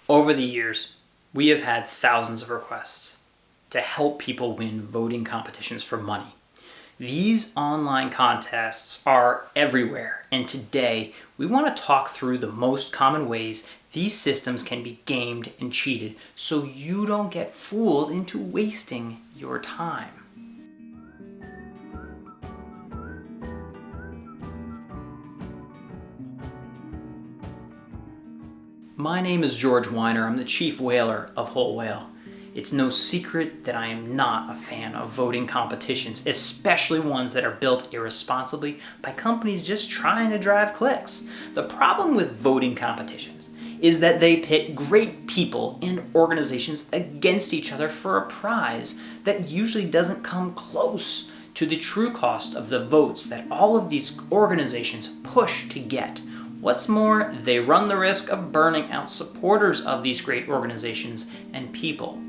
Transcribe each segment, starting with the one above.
Over the years, we have had thousands of requests to help people win voting competitions for money. These online contests are everywhere, and today we want to talk through the most common ways these systems can be gamed and cheated so you don't get fooled into wasting your time. My name is George Weiner. I'm the chief whaler of Whole Whale. It's no secret that I am not a fan of voting competitions, especially ones that are built irresponsibly by companies just trying to drive clicks. The problem with voting competitions is that they pit great people and organizations against each other for a prize that usually doesn't come close to the true cost of the votes that all of these organizations push to get. What's more, they run the risk of burning out supporters of these great organizations and people.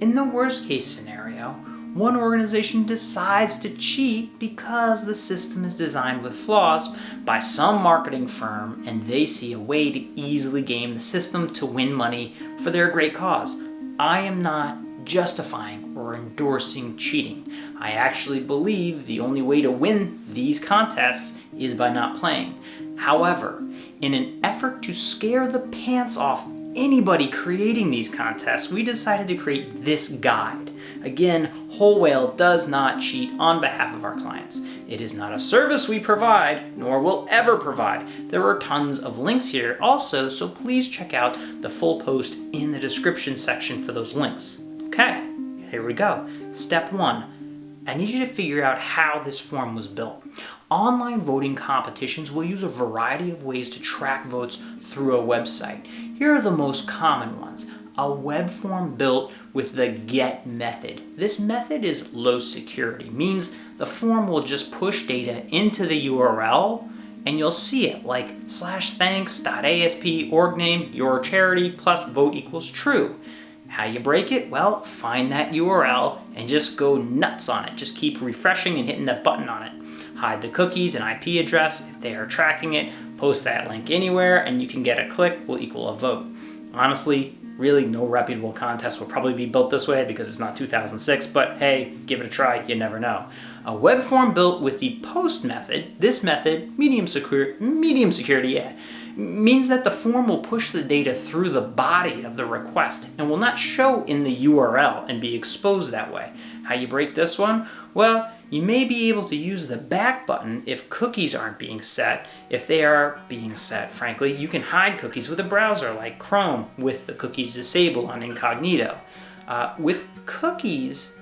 In the worst case scenario, one organization decides to cheat because the system is designed with flaws by some marketing firm and they see a way to easily game the system to win money for their great cause. I am not justifying or endorsing cheating. I actually believe the only way to win these contests is by not playing. However, in an effort to scare the pants off anybody creating these contests, we decided to create this guide. Again, Whole Whale does not cheat on behalf of our clients. It is not a service we provide, nor will ever provide. There are tons of links here also, so please check out the full post in the description section for those links. Okay, here we go. Step 1. I need you to figure out how this form was built. Online voting competitions will use a variety of ways to track votes through a website. Here are the most common ones. A web form built with the GET method. This method is low security, means the form will just push data into the URL and you'll see it like /thanks.asp org name, your charity plus vote equals true. How you break it? Well, find that URL and just go nuts on it. Just keep refreshing and hitting that button on it. Hide the cookies and IP address if they are tracking it. Post that link anywhere and you can get a click will equal a vote. Honestly, really no reputable contest will probably be built this way because it's not 2006, but hey, give it a try, you never know. A web form built with the post method, this method, medium security, means that the form will push the data through the body of the request and will not show in the URL and be exposed that way. How you break this one? Well, you may be able to use the back button if cookies aren't being set. If they are being set, frankly, you can hide cookies with a browser like Chrome with the cookies disabled on incognito. With cookies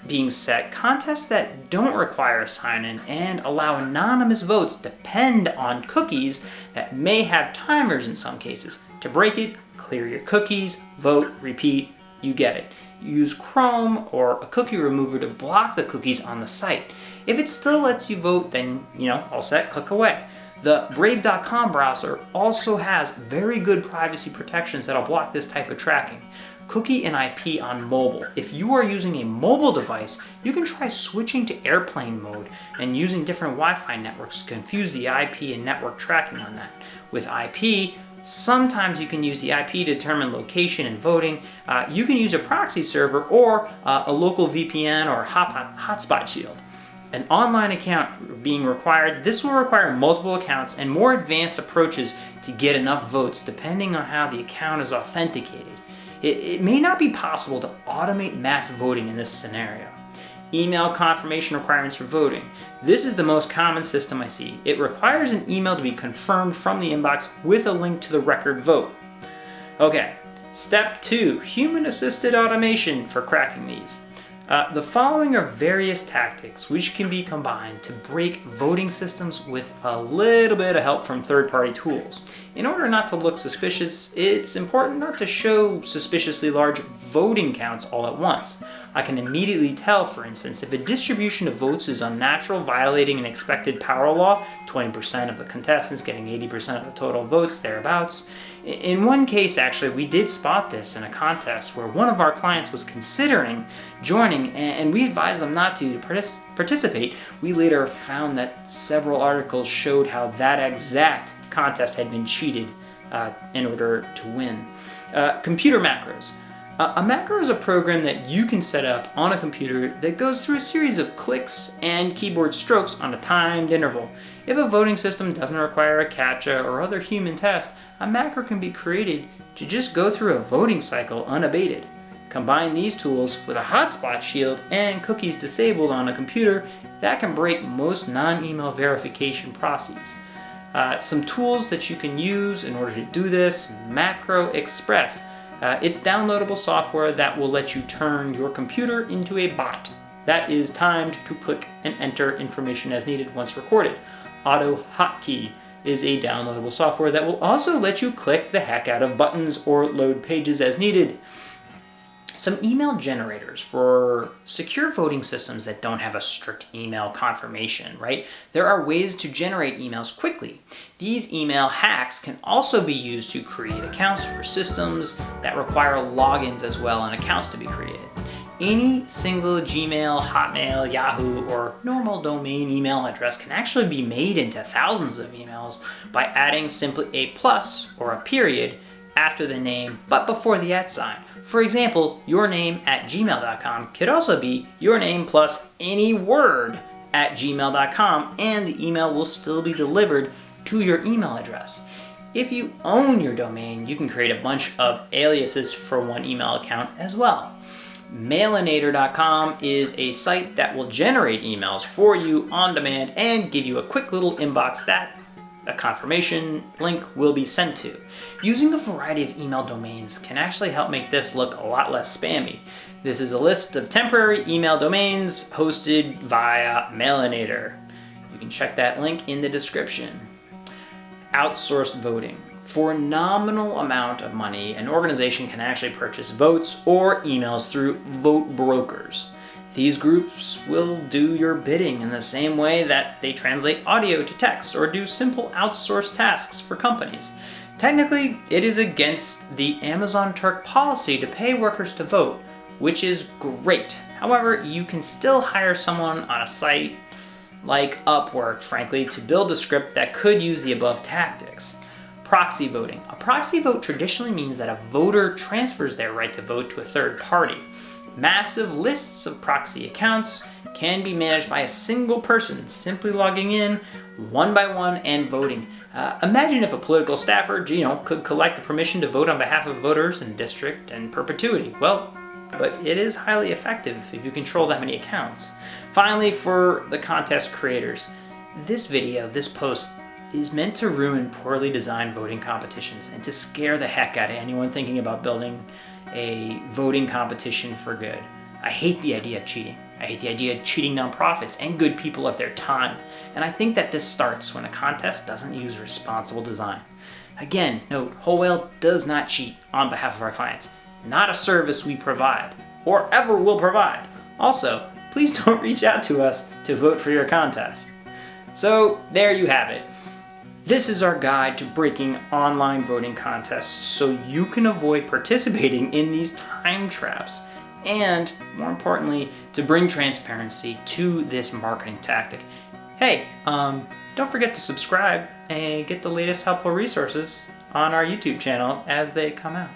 being set, contests that don't require a sign-in and allow anonymous votes depend on cookies that may have timers in some cases. To break it, clear your cookies, vote, repeat, you get it. Use Chrome or a cookie remover to block the cookies on the site. If it still lets you vote, then, all set, click away. The Brave.com browser also has very good privacy protections that'll block this type of tracking. Cookie and IP on mobile. If you are using a mobile device, you can try switching to airplane mode and using different Wi-Fi networks to confuse the IP and network tracking on that. With IP, sometimes you can use the IP to determine location and voting. You can use a proxy server or a local VPN or hotspot shield. An online account being required. This will require multiple accounts and more advanced approaches to get enough votes depending on how the account is authenticated. It may not be possible to automate mass voting in this scenario. Email confirmation requirements for voting. This is the most common system I see. It requires an email to be confirmed from the inbox with a link to the record vote. Okay, step 2, human-assisted automation for cracking these. The following are various tactics which can be combined to break voting systems with a little bit of help from third-party tools. In order not to look suspicious, it's important not to show suspiciously large voting counts all at once. I can immediately tell, for instance, if a distribution of votes is unnatural, violating an expected power law, 20% of the contestants getting 80% of the total votes, thereabouts. In one case, actually, we did spot this in a contest where one of our clients was considering joining, and we advised them not to participate. We later found that several articles showed how that exact contest had been cheated in order to win. Computer macros. A macro is a program that you can set up on a computer that goes through a series of clicks and keyboard strokes on a timed interval. If a voting system doesn't require a CAPTCHA or other human test, a macro can be created to just go through a voting cycle unabated. Combine these tools with a hotspot shield and cookies disabled on a computer that can break most non-email verification processes. Some tools that you can use in order to do this: Macro Express. It's downloadable software that will let you turn your computer into a bot that is timed to click and enter information as needed once recorded. AutoHotkey is a downloadable software that will also let you click the heck out of buttons or load pages as needed. Some email generators for secure voting systems that don't have a strict email confirmation, right? There are ways to generate emails quickly. These email hacks can also be used to create accounts for systems that require logins as well and accounts to be created. Any single Gmail, Hotmail, Yahoo, or normal domain email address can actually be made into thousands of emails by adding simply a plus or a period after the name but before the @ sign. For example, yourname@gmail.com could also be your name plus any word @gmail.com, and the email will still be delivered to your email address. If you own your domain, you can create a bunch of aliases for one email account as well. Mailinator.com is a site that will generate emails for you on demand and give you a quick little inbox that a confirmation link will be sent to. Using a variety of email domains can actually help make this look a lot less spammy. This is a list of temporary email domains hosted via Mailinator. You can check that link in the description. Outsourced voting. For a nominal amount of money, an organization can actually purchase votes or emails through vote brokers. These groups will do your bidding in the same way that they translate audio to text or do simple outsourced tasks for companies. Technically, it is against the Amazon Turk policy to pay workers to vote, which is great. However, you can still hire someone on a site like Upwork, frankly, to build a script that could use the above tactics. Proxy voting. A proxy vote traditionally means that a voter transfers their right to vote to a third party. Massive lists of proxy accounts can be managed by a single person, simply logging in one by one and voting. Imagine if a political staffer, could collect the permission to vote on behalf of voters in district and perpetuity. Well, but it is highly effective if you control that many accounts. Finally, for the contest creators, this post is meant to ruin poorly designed voting competitions and to scare the heck out of anyone thinking about building a voting competition for good. I hate the idea of cheating. I hate the idea of cheating nonprofits and good people of their time. And I think that this starts when a contest doesn't use responsible design. Again, note, Whole Whale does not cheat on behalf of our clients. Not a service we provide or ever will provide. Also, please don't reach out to us to vote for your contest. So there you have it. This is our guide to breaking online voting contests so you can avoid participating in these time traps and, more importantly, to bring transparency to this marketing tactic. Hey, don't forget to subscribe and get the latest helpful resources on our YouTube channel as they come out.